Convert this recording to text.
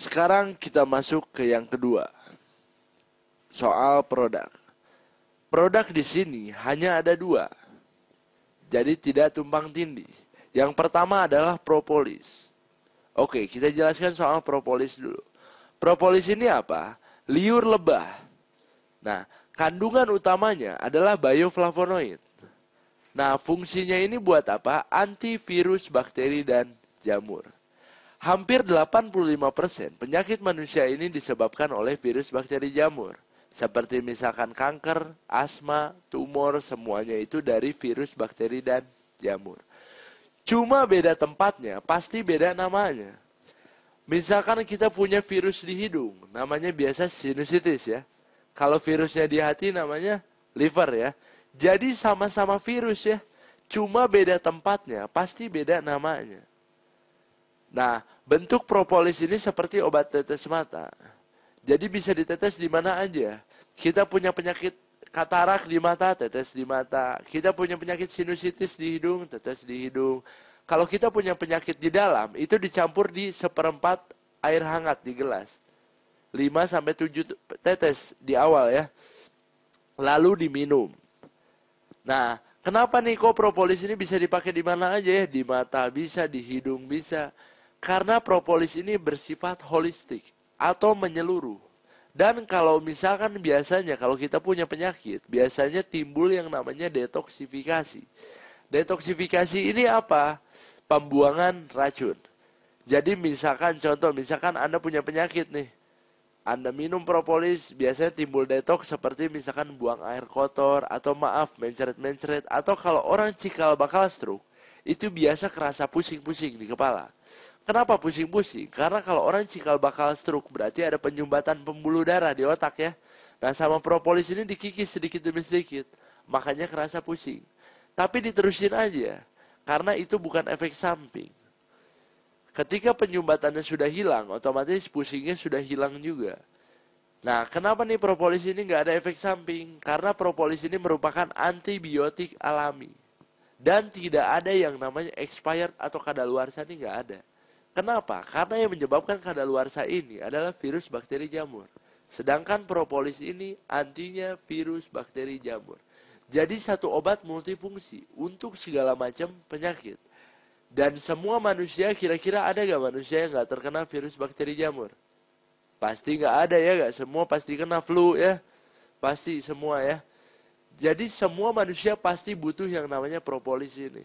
Sekarang kita masuk ke yang kedua. Soal produk. Produk di sini hanya ada dua. Jadi tidak tumpang tindih. Yang pertama adalah propolis. Oke, kita jelaskan soal propolis dulu. Propolis ini apa? Liur lebah. Nah, kandungan utamanya adalah bioflavonoid. Nah, fungsinya ini buat apa? Antivirus bakteri dan jamur. Hampir 85% penyakit manusia ini disebabkan oleh virus bakteri jamur. Seperti misalkan kanker, asma, tumor, semuanya itu dari virus bakteri dan jamur. Cuma beda tempatnya, pasti beda namanya. Misalkan kita punya virus di hidung, namanya biasa sinusitis ya. Kalau virusnya di hati namanya liver ya. Jadi sama-sama virus ya. Cuma beda tempatnya, pasti beda namanya. Nah, bentuk propolis ini seperti obat tetes mata. Jadi bisa ditetes di mana aja. Kita punya penyakit katarak di mata, tetes di mata. Kita punya penyakit sinusitis di hidung, tetes di hidung. Kalau kita punya penyakit di dalam, itu dicampur di 1/4 air hangat di gelas. 5-7 tetes di awal ya. Lalu diminum. Nah, kenapa nih kok propolis ini bisa dipakai di mana aja ya? Di mata bisa, di hidung bisa. Karena propolis ini bersifat holistik atau menyeluruh. Dan kalau misalkan biasanya kalau kita punya penyakit, biasanya timbul yang namanya detoksifikasi. Detoksifikasi ini apa? Pembuangan racun. Jadi misalkan contoh, misalkan Anda punya penyakit nih. Anda minum propolis, biasanya timbul detoks seperti misalkan buang air kotor, atau maaf, mencret-mencret, atau kalau orang cikal bakal stroke, itu biasa kerasa pusing-pusing di kepala. Kenapa pusing-pusing? Karena kalau orang cikal bakal stroke berarti ada penyumbatan pembuluh darah di otak ya. Nah sama propolis ini dikikis sedikit demi sedikit. Makanya kerasa pusing. Tapi diterusin aja. Karena itu bukan efek samping. Ketika penyumbatannya sudah hilang, otomatis pusingnya sudah hilang juga. Nah kenapa nih propolis ini nggak ada efek samping? Karena propolis ini merupakan antibiotik alami. Dan tidak ada yang namanya expired atau kadaluarsa ini nggak ada. Kenapa? Karena yang menyebabkan kadaluarsa ini adalah virus bakteri jamur. Sedangkan propolis ini antinya virus bakteri jamur. Jadi satu obat multifungsi untuk segala macam penyakit. Dan semua manusia, kira-kira ada gak manusia yang gak terkena virus bakteri jamur? Pasti gak ada ya, gak semua pasti kena flu ya. Pasti semua ya. Jadi semua manusia pasti butuh yang namanya propolis ini.